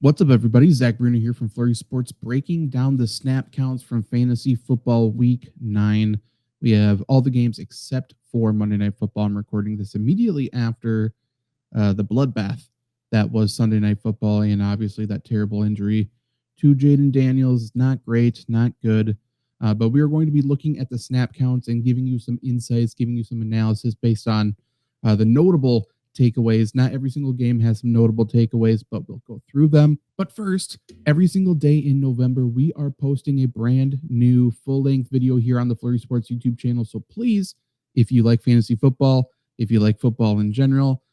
What's up, everybody? Zach Brunner here from Flurry Sports, breaking down the snap counts from Fantasy Football Week 9. We have all the games except for Monday Night Football. I'm recording this immediately after the bloodbath that was Sunday Night Football, and obviously that terrible injury to Jaden Daniels. Not great, not good. But we are going to be looking at the snap counts and giving you some insights, giving you some analysis based on the notable takeaways. Not every single game has some notable takeaways, but we'll go through them. But first, every single day in November, we are posting a brand new full-length video here on the Flurry Sports YouTube channel. So please, if you like fantasy football, if you like football in general,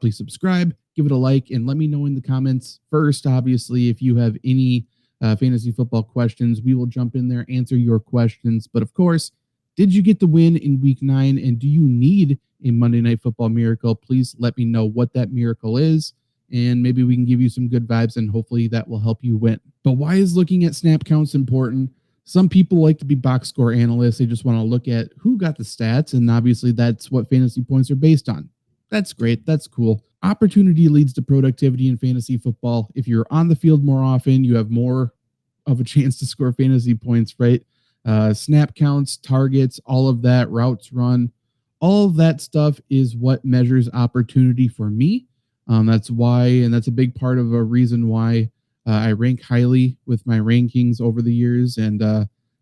please subscribe, give it a like, and let me know in the comments first, obviously, if you have any fantasy football questions. We will jump in there, answer your questions. But of course, did you get the win in week 9? And do you need a Monday Night Football miracle? Please let me know what that miracle is, and maybe we can give you some good vibes, and hopefully that will help you win. But why is looking at snap counts important? Some people like to be box score analysts. They just want to look at who got the stats, and obviously that's what fantasy points are based on. That's great. That's cool. Opportunity leads to productivity in fantasy football. If you're on the field more often, you have more of a chance to score fantasy points, right? Snap counts, targets, all of that, routes run, all of that stuff is what measures opportunity for me. That's why, and that's a big part of a reason why I rank highly with my rankings over the years. And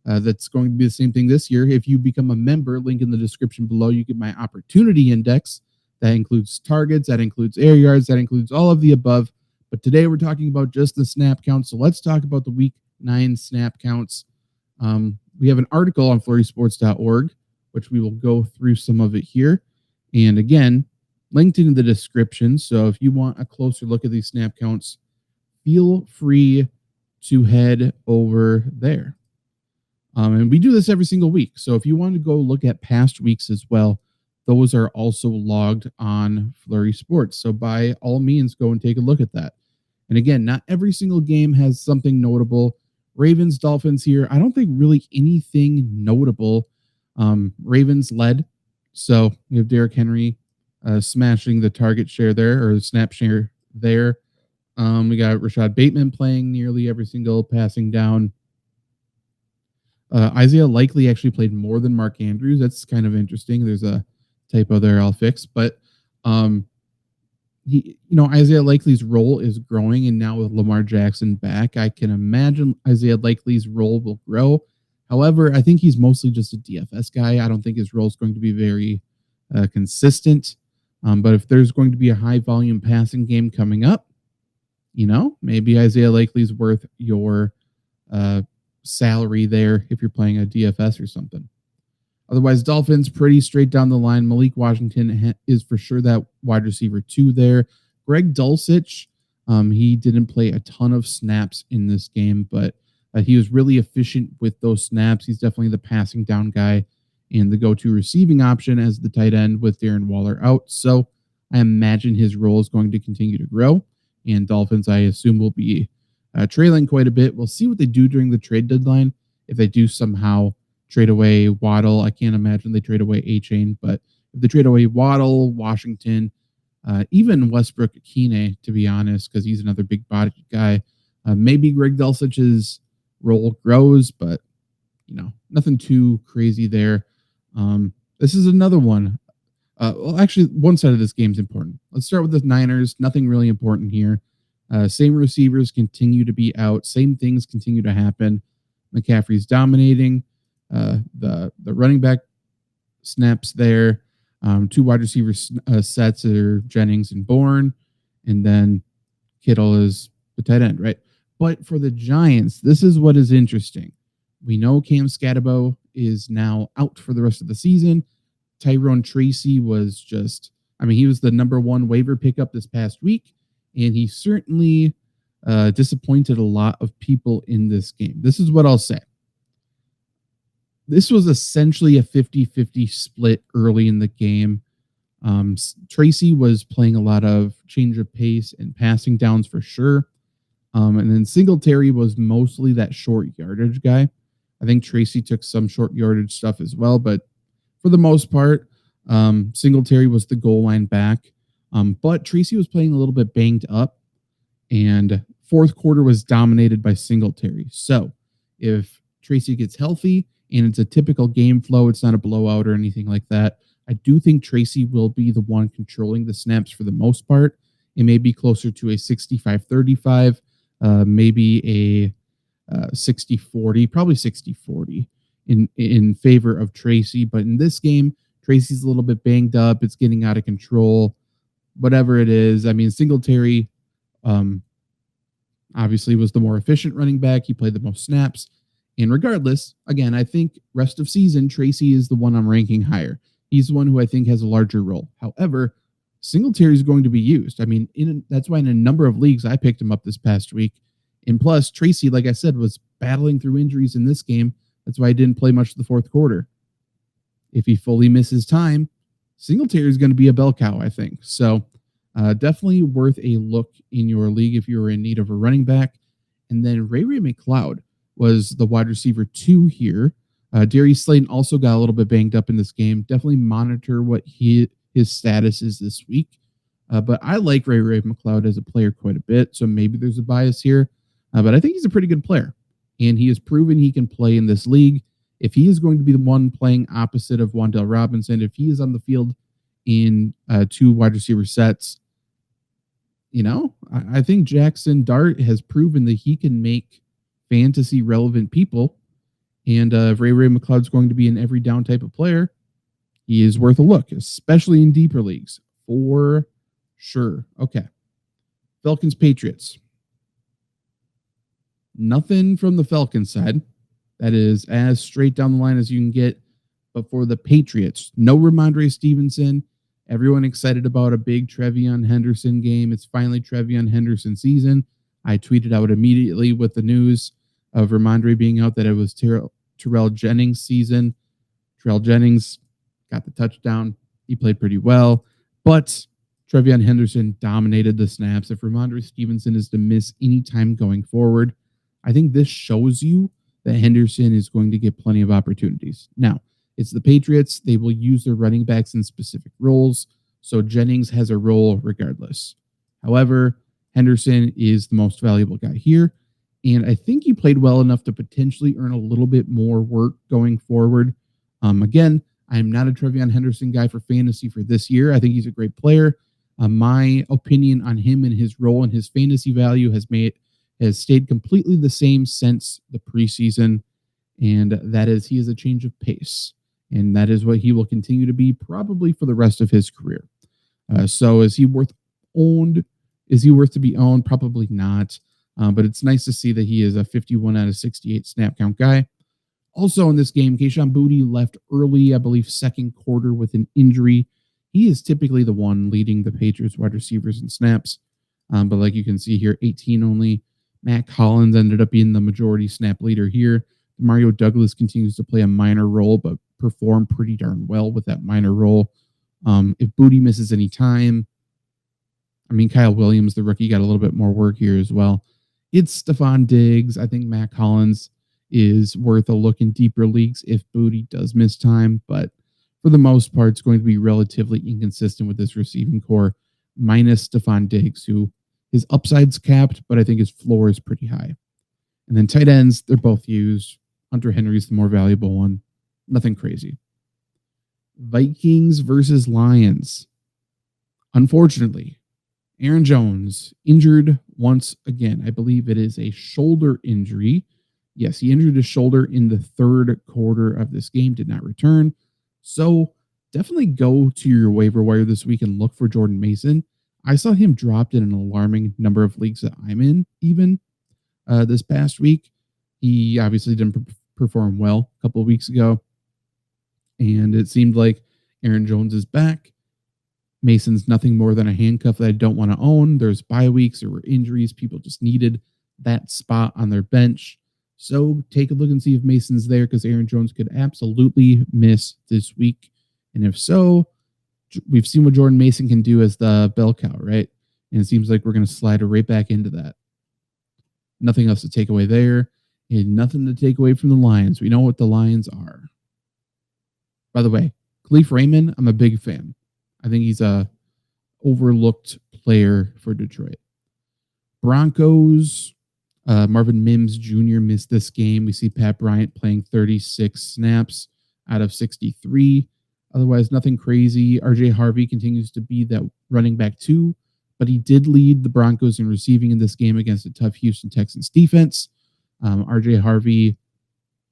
that's going to be the same thing this year. If you become a member, link in the description below, you get my opportunity index. That includes targets, that includes air yards, that includes all of the above. But today we're talking about just the snap count. So let's talk about the week 9 snap counts. We have an article on flurrysports.org, which we will go through some of it here. And again, linked in the description. So if you want a closer look at these snap counts, feel free to head over there. And we do this every single week. So if you want to go look at past weeks as well, those are also logged on Flurry Sports. So by all means, go and take a look at that. And again, not every single game has something notable. Ravens, Dolphins here. I don't think really anything notable. Ravens led. So we have Derrick Henry smashing the target share there, or the snap share there. We got Rashad Bateman playing nearly every single passing down. Isaiah Likely actually played more than Mark Andrews. That's kind of interesting. There's a typo there I'll fix. But Isaiah Likely's role is growing, and now with Lamar Jackson back, I can imagine Isaiah Likely's role will grow. However, I think he's mostly just a DFS guy. I don't think his role is going to be very consistent. But if there's going to be a high volume passing game coming up, maybe Isaiah Likely's worth your salary there if you're playing a DFS or something. Otherwise, Dolphins, pretty straight down the line. Malik Washington is for sure that wide receiver 2 there. Greg Dulcich, he didn't play a ton of snaps in this game, but he was really efficient with those snaps. He's definitely the passing down guy and the go-to receiving option as the tight end with Darren Waller out. So I imagine his role is going to continue to grow. And Dolphins, I assume, will be trailing quite a bit. We'll see what they do during the trade deadline. If they do somehow trade away Waddle, I can't imagine they trade away A-Chain, but if they trade away Waddle, Washington, even Westbrook-Akine, to be honest, because he's another big body guy, maybe Greg Dulcich's role grows, but nothing too crazy there. This is another one. Well, actually, one side of this game is important. Let's start with the Niners. Nothing really important here. Same receivers continue to be out. Same things continue to happen. McCaffrey's dominating. The running back snaps there. 2 wide receiver sets are Jennings and Bourne, and then Kittle is the tight end, right? But for the Giants, this is what is interesting. We know Cam Scatterbo is now out for the rest of the season. Tyrone Tracy was he was the number 1 waiver pickup this past week, and he certainly disappointed a lot of people in this game. This is what I'll say. This was essentially a 50-50 split early in the game. Tracy was playing a lot of change of pace and passing downs for sure. And then Singletary was mostly that short yardage guy. I think Tracy took some short yardage stuff as well, but for the most part, Singletary was the goal line back. But Tracy was playing a little bit banged up. And Fourth quarter was dominated by Singletary. So if Tracy gets healthy and it's a typical game flow, it's not a blowout or anything like that, I do think Tracy will be the one controlling the snaps for the most part. It may be closer to a 65-35, maybe a 60-40, probably 60-40 in favor of Tracy. But in this game, Tracy's a little bit banged up. It's getting out of control. Whatever it is, I mean, Singletary obviously was the more efficient running back. He played the most snaps. And regardless, again, I think rest of season, Tracy is the one I'm ranking higher. He's the one who I think has a larger role. However, Singletary is going to be used. I mean, that's why in a number of leagues I picked him up this past week. And plus, Tracy, like I said, was battling through injuries in this game. That's why he didn't play much of the fourth quarter. If he fully misses time, Singletary is going to be a bell cow, I think. So definitely worth a look in your league if you're in need of a running back. And then Ray McLeod was the wide receiver 2 here. Darius Slayton also got a little bit banged up in this game. Definitely monitor what his status is this week. But I like Ray McLeod as a player quite a bit, so maybe there's a bias here. But I think he's a pretty good player, and he has proven he can play in this league. If he is going to be the one playing opposite of Wan'Dale Robinson, if he is on the field in 2 wide receiver sets, I think Jackson Dart has proven that he can make fantasy relevant people. And if Ray McLeod's going to be an every down type of player, he is worth a look, especially in deeper leagues, for sure. Okay. Falcons Patriots. Nothing from the Falcons side. That is as straight down the line as you can get. But for the Patriots, no Ramondre Stevenson. Everyone excited about a big Trevion Henderson game. It's finally Trevion Henderson season. I tweeted out immediately with the news of Ramondre being out that it was Terrell Jennings' season. Terrell Jennings got the touchdown. He played pretty well. But Trevion Henderson dominated the snaps. If Ramondre Stevenson is to miss any time going forward, I think this shows you that Henderson is going to get plenty of opportunities. Now, it's the Patriots. They will use their running backs in specific roles, so Jennings has a role regardless. However, Henderson is the most valuable guy here, and I think he played well enough to potentially earn a little bit more work going forward. Again, I'm not a Trevion Henderson guy for fantasy for this year. I think he's a great player. My opinion on him and his role and his fantasy value has stayed completely the same since the preseason, and that is he is a change of pace. And that is what he will continue to be probably for the rest of his career. So is he worth owned? Is he worth to be owned? Probably not. But it's nice to see that he is a 51 out of 68 snap count guy. Also in this game, Kayshon Boutte left early, I believe, second quarter with an injury. He is typically the one leading the Patriots wide receivers in snaps. But like you can see here, 18 only. Matt Collins ended up being the majority snap leader here. Mario Douglas continues to play a minor role, but perform pretty darn well with that minor role. If Boutte misses any time, I mean, Kyle Williams, the rookie, got a little bit more work here as well. It's Stephon Diggs. I think Matt Collins is worth a look in deeper leagues if Boutte does miss time, but for the most part, it's going to be relatively inconsistent with this receiving core, minus Stephon Diggs, who his upside's capped, but I think his floor is pretty high. And then tight ends, they're both used. Hunter Henry's the more valuable one. Nothing crazy. Vikings versus Lions. Unfortunately, Aaron Jones injured once again. I believe it is a shoulder injury. Yes, he injured his shoulder in the third quarter of this game, did not return. So definitely go to your waiver wire this week and look for Jordan Mason. I saw him dropped in an alarming number of leagues that I'm in, even this past week. He obviously didn't perform well a couple of weeks ago. And it seemed like Aaron Jones is back. Mason's nothing more than a handcuff that I don't want to own. There's bye weeks, there were injuries. People just needed that spot on their bench. So take a look and see if Mason's there, because Aaron Jones could absolutely miss this week. And if so, we've seen what Jordan Mason can do as the bell cow, right? And it seems like we're going to slide right back into that. Nothing else to take away there, and nothing to take away from the Lions. We know what the Lions are. By the way, Khalif Raymond, I'm a big fan. I think he's a overlooked player for Detroit. Broncos, Marvin Mims Jr. missed this game. We see Pat Bryant playing 36 snaps out of 63. Otherwise, nothing crazy. RJ Harvey continues to be that running back too, but he did lead the Broncos in receiving in this game against a tough Houston Texans defense. RJ Harvey,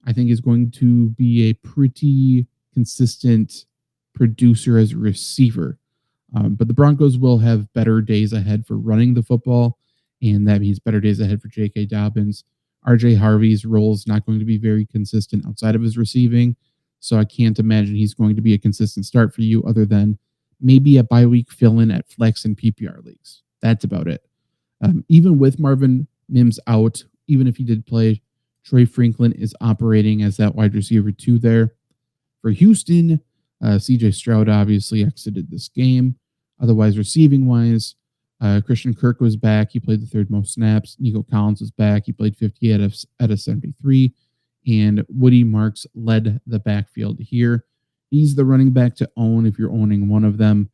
I think, is going to be a pretty consistent producer as a receiver. But the Broncos will have better days ahead for running the football, and that means better days ahead for J.K. Dobbins. RJ Harvey's role is not going to be very consistent outside of his receiving, so I can't imagine he's going to be a consistent start for you other than maybe a bye week fill-in at flex and PPR leagues. That's about it. Even with Marvin Mims out, even if he did play, Troy Franklin is operating as that wide receiver 2 there. For Houston, CJ Stroud obviously exited this game. Otherwise, receiving-wise, Christian Kirk was back. He played the third most snaps. Nico Collins was back. He played 50 out of 73. And Woody Marks led the backfield here. He's the running back to own if you're owning one of them.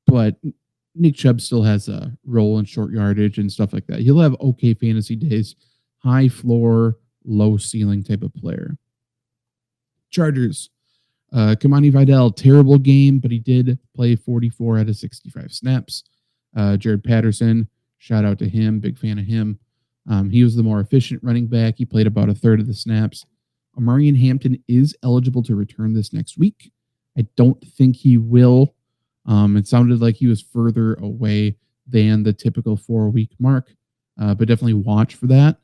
But Nick Chubb still has a role in short yardage and stuff like that. He'll have okay fantasy days. High floor, low ceiling type of player. Chargers. Kamani Vidal, terrible game, but he did play 44 out of 65 snaps. Jared Patterson, shout out to him. Big fan of him. He was the more efficient running back. He played about a third of the snaps. Amarian Hampton is eligible to return this next week. I don't think he will. It sounded like he was further away than the typical 4-week mark, but definitely watch for that.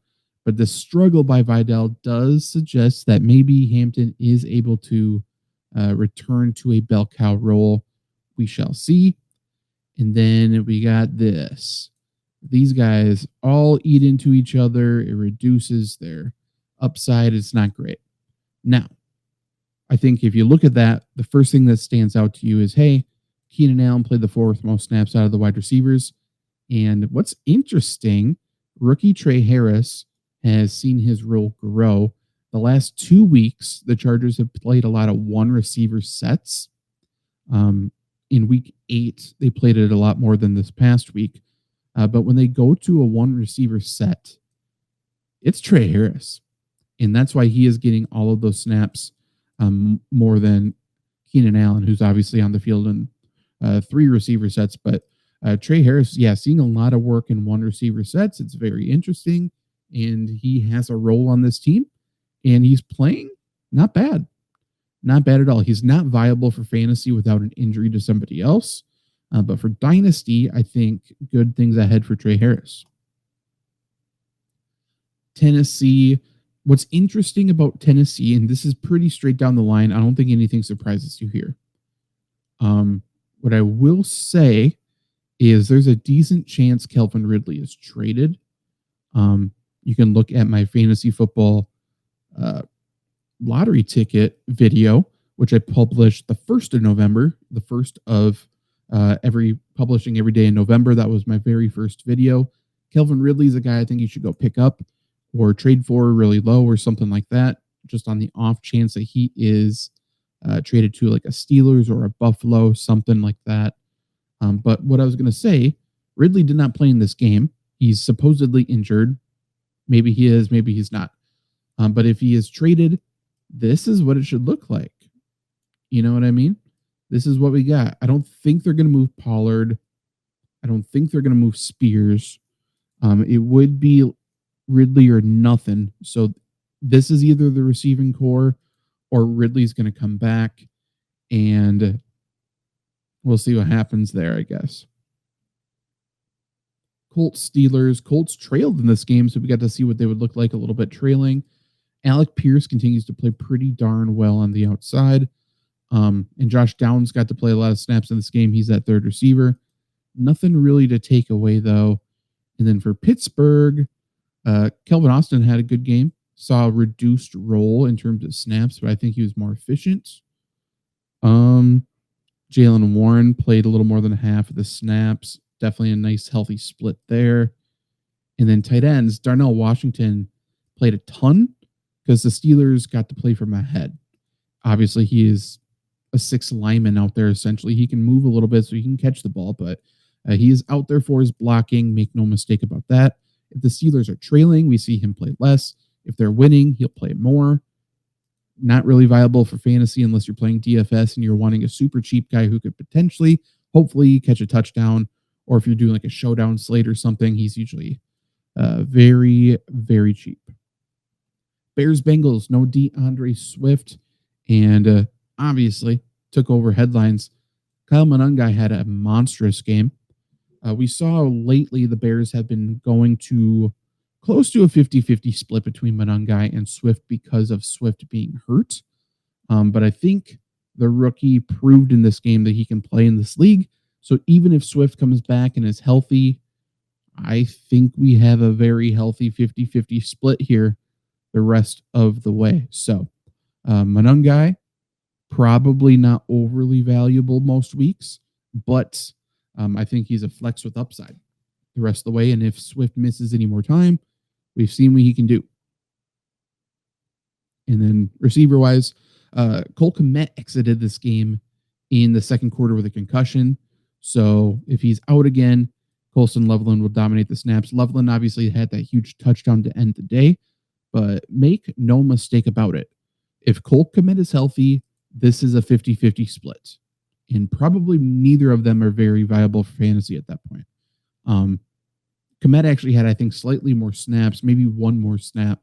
But the struggle by Vidal does suggest that maybe Hampton is able to return to a bell cow role. We shall see. And then we got this. These guys all eat into each other. It reduces their upside. It's not great. Now, I think if you look at that, the first thing that stands out to you is, hey, Keenan Allen played the 4th most snaps out of the wide receivers. And what's interesting, rookie Trey Harris has seen his role grow. The last 2 weeks, the Chargers have played a lot of one receiver sets. In week 8, they played it a lot more than this past week. But when they go to a one receiver set, it's Trey Harris. And that's why he is getting all of those snaps more than Keenan Allen, who's obviously on the field in 3 receiver sets. But Trey Harris, seeing a lot of work in one receiver sets. It's very interesting. And he has a role on this team. And he's playing not bad. Not bad at all. He's not viable for fantasy without an injury to somebody else. But for Dynasty, I think good things ahead for Trey Harris. Tennessee. What's interesting about Tennessee, and this is pretty straight down the line, I don't think anything surprises you here. What I will say is there's a decent chance Calvin Ridley is traded. You can look at my fantasy football lottery ticket video, which I published the 1st of November, the first of publishing every day in November. That was my very first video. Calvin Ridley is a guy I think you should go pick up or trade for really low or something like that, just on the off chance that he is traded to like a Steelers or a Buffalo, something like that. But what I was going to say, Ridley did not play in this game. He's supposedly injured. Maybe he is, maybe he's not. But if he is traded, this is what it should look like. You know what I mean? This is what we got. I don't think they're going to move Pollard. I don't think they're going to move Spears. It would be Ridley or nothing. So this is either the receiving core or Ridley's going to come back, and we'll see what happens there, I guess. Colts, Steelers. Colts trailed in this game, so we got to see what they would look like a little bit trailing. Alec Pierce continues to play pretty darn well on the outside. And Josh Downs got to play a lot of snaps in this game. He's that third receiver. Nothing really to take away, though. And then for Pittsburgh, Kelvin Austin had a good game. Saw a reduced role in terms of snaps, but I think he was more efficient. Jalen Warren played a little more than half of the snaps. Definitely a nice, healthy split there. And then tight ends, Darnell Washington played a ton because the Steelers got to play from ahead. Obviously, he is a 6th lineman out there, essentially. He can move a little bit so he can catch the ball, but He is out there for his blocking. Make no mistake about that. If the Steelers are trailing, we see him play less. If they're winning, he'll play more. Not really viable for fantasy unless you're playing DFS and you're wanting a super cheap guy who could potentially, hopefully, catch a touchdown. Or if you're doing like a showdown slate or something, he's usually very, very cheap. Bears Bengals, no DeAndre Swift, and obviously took over headlines. Kyle Monangai had a monstrous game. We saw lately the Bears have been going to close to a 50-50 split between Monangai and Swift because of Swift being hurt. But I think the rookie proved in this game that he can play in this league. So even if Swift comes back and is healthy, I think we have a very healthy 50-50 split here the rest of the way. So Monangai, probably not overly valuable most weeks, but I think he's a flex with upside the rest of the way. And if Swift misses any more time, we've seen what he can do. And then receiver-wise, Cole Kmet exited this game in the second quarter with a concussion. So if he's out again, Colson Loveland will dominate the snaps. Loveland obviously had that huge touchdown to end the day, but make no mistake about it. If Cole Kmet is healthy, this is a 50-50 split. And probably neither of them are very viable for fantasy at that point. Kmet actually had, I think, slightly more snaps, maybe one more snap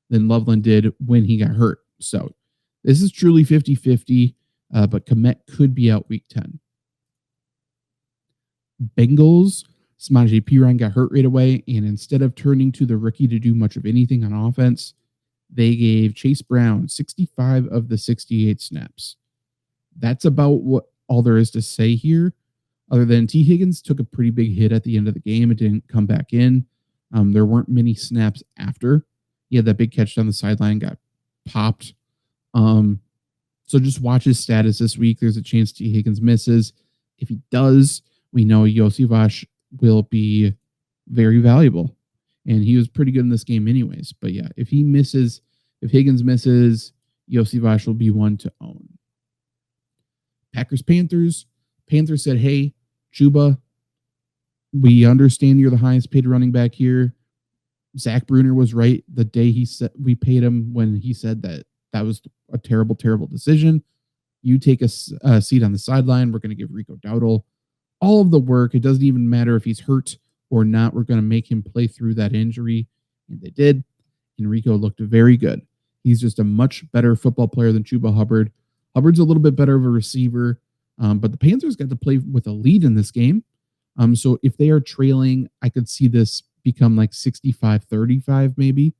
than Loveland did when he got hurt. So this is truly 50-50, but Kmet could be out week 10. Bengals, Samaje Perine got hurt right away, and instead of turning to the rookie to do much of anything on offense, they gave Chase Brown 65 of the 68 snaps. That's about all there is to say here, other than T. Higgins took a pretty big hit at the end of the game. It didn't come back in. There weren't many snaps after. He had that big catch down the sideline, got popped. So just watch his status this week. There's a chance T. Higgins misses. If he does, we know Iosivas will be very valuable. And he was pretty good in this game anyways. But yeah, if Higgins misses, Iosivas will be one to own. Packers-Panthers. Panthers said, hey, Chuba, we understand you're the highest paid running back here. Zach Brunner was right the day he said we paid him when he said that was a terrible, terrible decision. You take a seat on the sideline. We're going to give Rico Dowdle all of the work. It doesn't even matter if he's hurt or not. We're going to make him play through that injury. And they did. And Rico looked very good. He's just a much better football player than Chuba Hubbard. Hubbard's a little bit better of a receiver, but the Panthers got to play with a lead in this game. So if they are trailing, I could see this become like 65-35 maybe.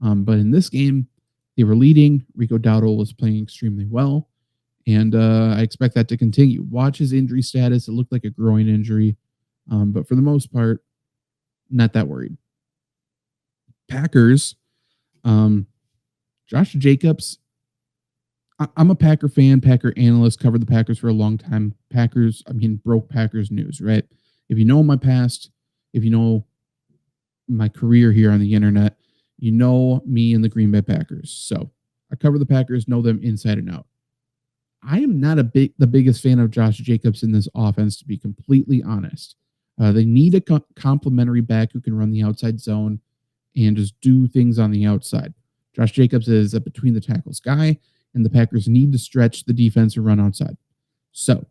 But in this game, they were leading. Rico Dowdle was playing extremely well. And I expect that to continue. Watch his injury status. It looked like a groin injury. But for the most part, not that worried. Packers. Josh Jacobs. I'm a Packer fan, Packer analyst, covered the Packers for a long time. Broke Packers news, right? If you know my past, if you know my career here on the internet, you know me and the Green Bay Packers. So I cover the Packers, know them inside and out. I am not the biggest fan of Josh Jacobs in this offense, to be completely honest. They need a complementary back who can run the outside zone and just do things on the outside. Josh Jacobs is a between the tackles guy, and the Packers need to stretch the defense and run outside. So,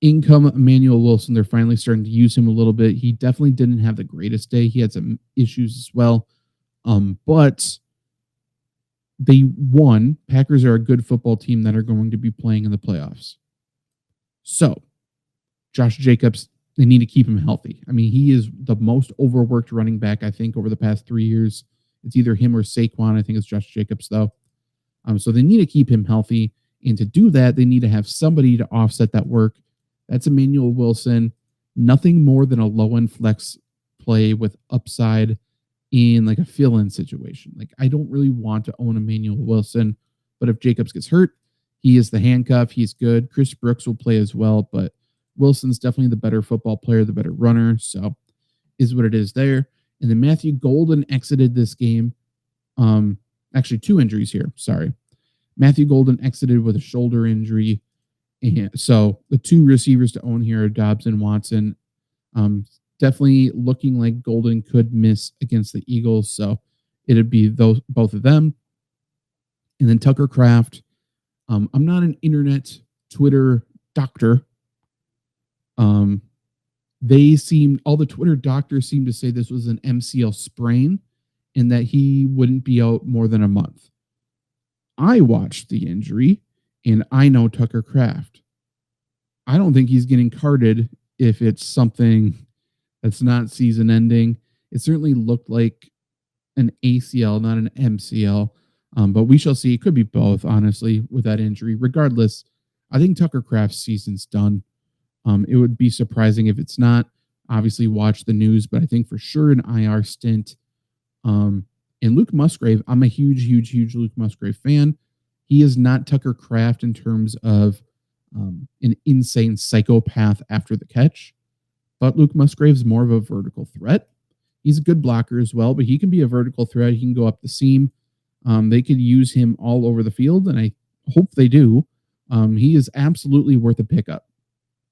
in come Emmanuel Wilson. They're finally starting to use him a little bit. He definitely didn't have the greatest day. He had some issues as well. But they won. Packers are a good football team that are going to be playing in the playoffs. So, Josh Jacobs, they need to keep him healthy. I mean, he is the most overworked running back, I think, over the past 3 years. It's either him or Saquon. I think it's Josh Jacobs, though. So they need to keep him healthy. And to do that, they need to have somebody to offset that work. That's Emmanuel Wilson. Nothing more than a low-end flex play with upside in like a fill-in situation. Like, I don't really want to own Emmanuel Wilson, but if Jacobs gets hurt, he is the handcuff. He's good. Chris Brooks will play as well, but Wilson's definitely the better football player, the better runner. So is what it is there. And then Matthew Golden exited this game. Actually, 2 injuries here. Sorry. Matthew Golden exited with a shoulder injury. And so the 2 receivers to own here are Dobbs and Watson. Um, Definitely looking like Golden could miss against the Eagles, so it'd be those both of them. And then Tucker Craft. I'm not an internet Twitter doctor. Um, all the Twitter doctors seem to say this was an MCL sprain and that he wouldn't be out more than a month. I watched the injury and I know Tucker Craft. I don't think he's getting carded if it's something that's not season ending. It certainly looked like an ACL, not an MCL. But we shall see. It could be both, honestly, with that injury. Regardless, I think Tucker Craft's season's done. It would be surprising if it's not. Obviously, watch the news, but I think for sure an IR stint. And Luke Musgrave, I'm a huge Luke Musgrave fan. He is not Tucker Craft in terms of an insane psychopath after the catch, but Luke Musgrave's more of a vertical threat. He's a good blocker as well, but he can be a vertical threat. He can go up the seam. They could use him all over the field, and I hope they do. He is absolutely worth a pickup.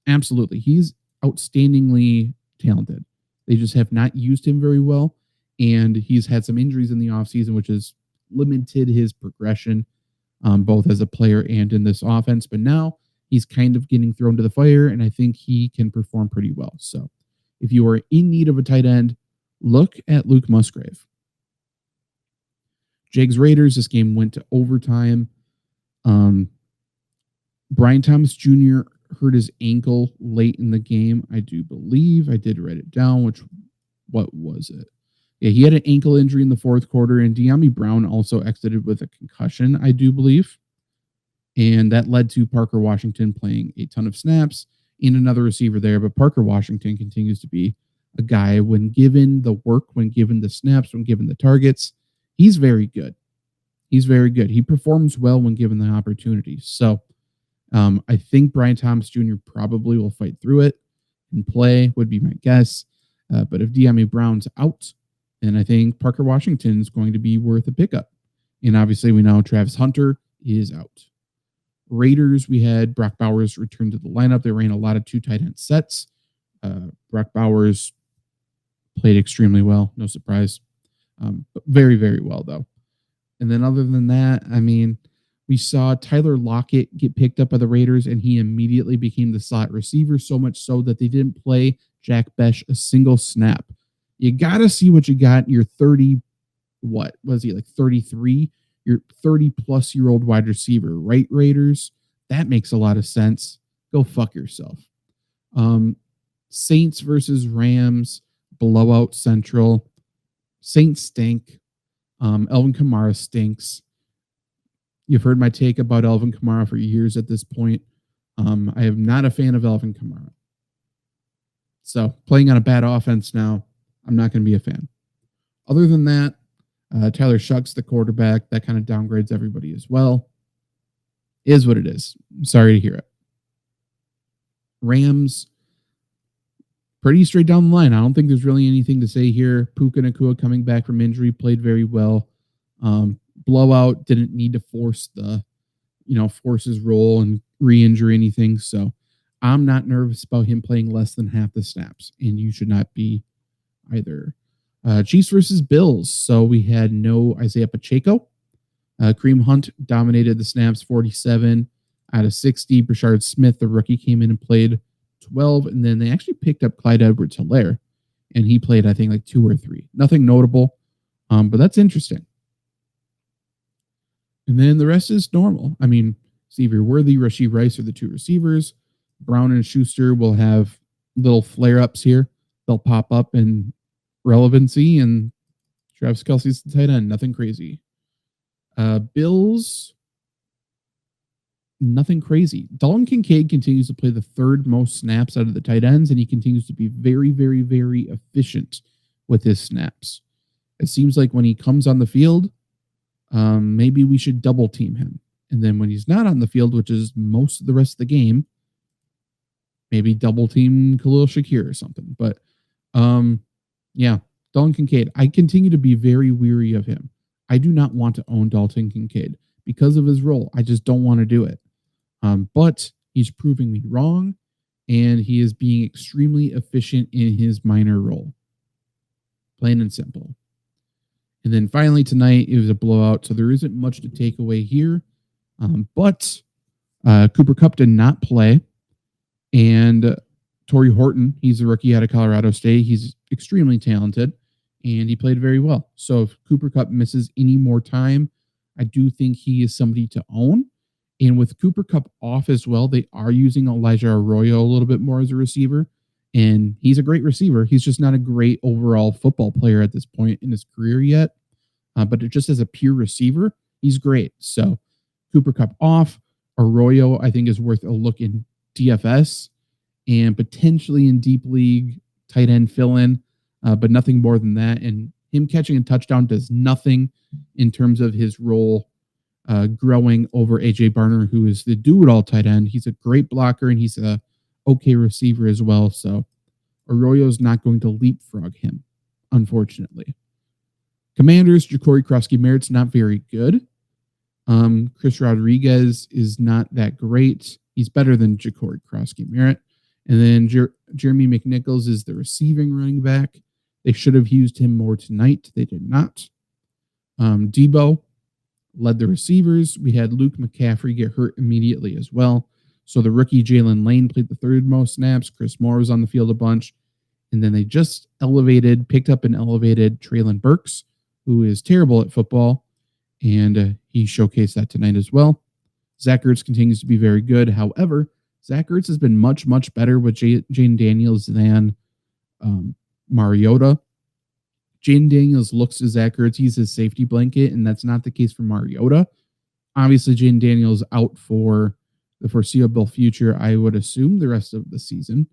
Absolutely. He's outstandingly talented. They just have not used him very well, and he's had some injuries in the offseason, which has limited his progression, both as a player and in this offense. But now he's kind of getting thrown to the fire, and I think he can perform pretty well. So if you are in need of a tight end, look at Luke Musgrave. Jags Raiders, this game went to overtime. Brian Thomas Jr. hurt his ankle late in the game, I do believe. I did write it down, what was it? Yeah, he had an ankle injury in the fourth quarter, and De'Ami Brown also exited with a concussion, I do believe. And that led to Parker Washington playing a ton of snaps and another receiver there. But Parker Washington continues to be a guy, when given the work, when given the snaps, when given the targets, he's very good. He's very good. He performs well when given the opportunity. So I think Brian Thomas Jr. probably will fight through it and play, would be my guess. But if De'Ami Brown's out, then I think Parker Washington is going to be worth a pickup. And obviously we know Travis Hunter is out. Raiders, we had Brock Bowers return to the lineup. They ran a lot of two tight end sets. Brock Bowers played extremely well, no surprise. But very well, though. And then other than that, I mean, we saw Tyler Lockett get picked up by the Raiders, and he immediately became the slot receiver, so much so that they didn't play Jack Besh a single snap. You got to see what you got. You're 30, what was he, like 33? You're 30-plus-year-old wide receiver, right, Raiders? That makes a lot of sense. Go fuck yourself. Saints versus Rams, blowout central. Saints stink. Elvin Kamara stinks. You've heard my take about Elvin Kamara for years at this point. I am not a fan of Elvin Kamara. So playing on a bad offense now, I'm not going to be a fan. Other than that, Tyler Shucks, the quarterback, that kind of downgrades everybody as well. Is what it is. I'm sorry to hear it. Rams, pretty straight down the line. I don't think there's really anything to say here. Puka Nacua coming back from injury, played very well. Blowout, didn't need to force his role and re-injure anything. So I'm not nervous about him playing less than half the snaps, and you should not be either. Chiefs versus Bills. So we had no Isaiah Pacheco. Kareem Hunt dominated the snaps, 47 out of 60. Brashard Smith, the rookie, came in and played 12. And then they actually picked up Clyde Edwards-Helaire, and he played, I think, like 2 or 3. Nothing notable, but that's interesting. And then the rest is normal. I mean, Xavier Worthy, Rashee Rice are the 2 receivers. Brown and Schuster will have little flare-ups here. They'll pop up in relevancy, and Travis Kelce's the tight end. Nothing crazy. Bills, nothing crazy. Dalton Kincaid continues to play the 3rd most snaps out of the tight ends, and he continues to be very efficient with his snaps. It seems like when he comes on the field, maybe we should double team him. And then when he's not on the field, which is most of the rest of the game, maybe double team Khalil Shakir or something. But yeah, Dalton Kincaid, I continue to be very weary of him. I do not want to own Dalton Kincaid because of his role. I just don't want to do it. But he's proving me wrong. and he is being extremely efficient in his minor role. Plain and simple. And then finally tonight, it was a blowout, so there isn't much to take away here. But Cooper Kupp did not play, and Torrey Horton, he's a rookie out of Colorado State. He's extremely talented, and he played very well. So if Cooper Kupp misses any more time, I do think he is somebody to own. And with Cooper Kupp off as well, they are using Elijah Arroyo a little bit more as a receiver. And he's a great receiver. He's just not a great overall football player at this point in his career yet. But just as a pure receiver, he's great. So Cooper Kupp off. Arroyo, I think, is worth a look in DFS and potentially in deep league tight end fill-in, but nothing more than that. And him catching a touchdown does nothing in terms of his role growing over AJ Brunner, who is the do-it-all tight end. He's a great blocker, and he's a okay receiver as well. So Arroyo's not going to leapfrog him, unfortunately. Commanders, Ja'Cory Krosky-Merritt's not very good. Chris Rodriguez is not that great. He's better than Ja'Cory Krosky-Merritt. And then Jeremy McNichols is the receiving running back. They should have used him more tonight. They did not. Debo led the receivers. We had Luke McCaffrey get hurt immediately as well. So the rookie Jalen Lane played the third most snaps. Chris Moore was on the field a bunch. And then they just picked up and elevated Treylon Burks, who is terrible at football. And he showcased that tonight as well. Zach Ertz continues to be very good. However, Zach Ertz has been much, much better with Jaden Daniels than Mariota. Jaden Daniels looks to Zach Ertz. He's his safety blanket, and that's not the case for Mariota. Obviously, Jaden Daniels out for the foreseeable future, I would assume, the rest of the season.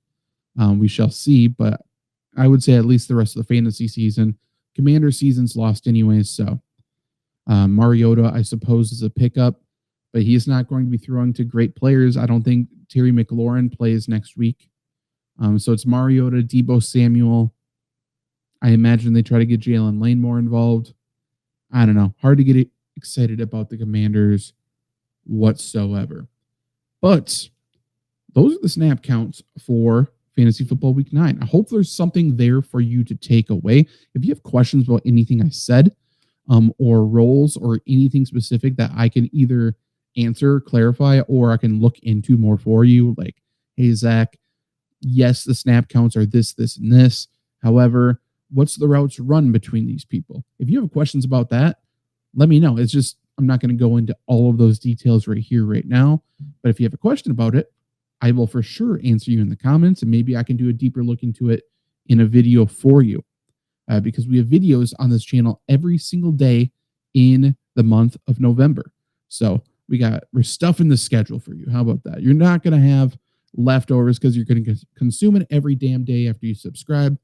We shall see, but I would say at least the rest of the fantasy season. Commander season's lost anyways, so Mariota, I suppose, is a pickup, but he's not going to be throwing to great players. I don't think Terry McLaurin plays next week. So it's Mariota, Debo Samuel. I imagine they try to get Jalen Lane more involved. I don't know. Hard to get excited about the Commanders whatsoever. But those are the snap counts for Fantasy Football Week 9. I hope there's something there for you to take away. If you have questions about anything I said, or roles or anything specific that I can either answer, clarify, or I can look into more for you, like, hey, Zach, yes, the snap counts are this, this, and this. However, what's the routes run between these people? If you have questions about that, let me know. It's just, I'm not going to go into all of those details right here, right now. But if you have a question about it, I will for sure answer you in the comments, and maybe I can do a deeper look into it in a video for you. Because we have videos on this channel every single day in the month of November. So we're stuffing the schedule for you. How about that? You're not going to have leftovers because you're going to consume it every damn day after you subscribe.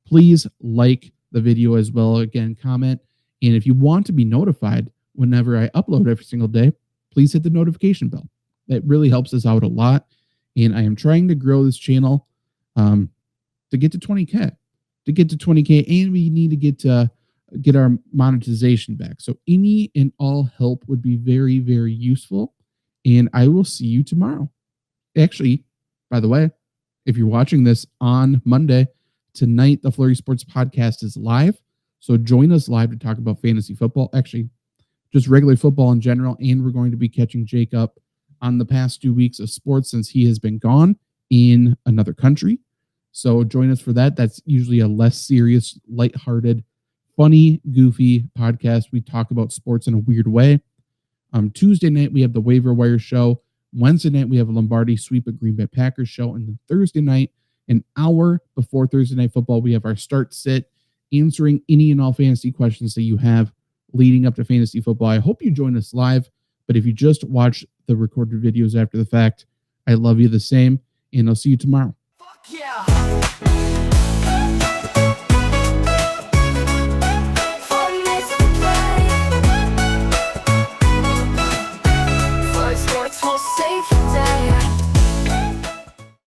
Please like the video as well. Again, comment. And if you want to be notified whenever I upload every single day, please hit the notification bell. That really helps us out a lot. And I am trying to grow this channel to get to 20K. To get to 20K, and we need to get our monetization back. So any and all help would be very, very useful. And I will see you tomorrow. Actually, by the way, if you're watching this on Monday, tonight the Flurry Sports Podcast is live. So join us live to talk about fantasy football. Actually, just regular football in general. And we're going to be catching Jake up on the past 2 weeks of sports since he has been gone in another country. So join us for that. That's usually a less serious, lighthearted, funny, goofy podcast. We talk about sports in a weird way. Tuesday night, we have the Waiver Wire show. Wednesday night, we have a Lombardi Sweep at Green Bay Packers show. And then Thursday night, an hour before Thursday Night Football, we have our start sit, answering any and all fantasy questions that you have leading up to fantasy football. I hope you join us live. But if you just watch the recorded videos after the fact, I love you the same. And I'll see you tomorrow. Fuck yeah!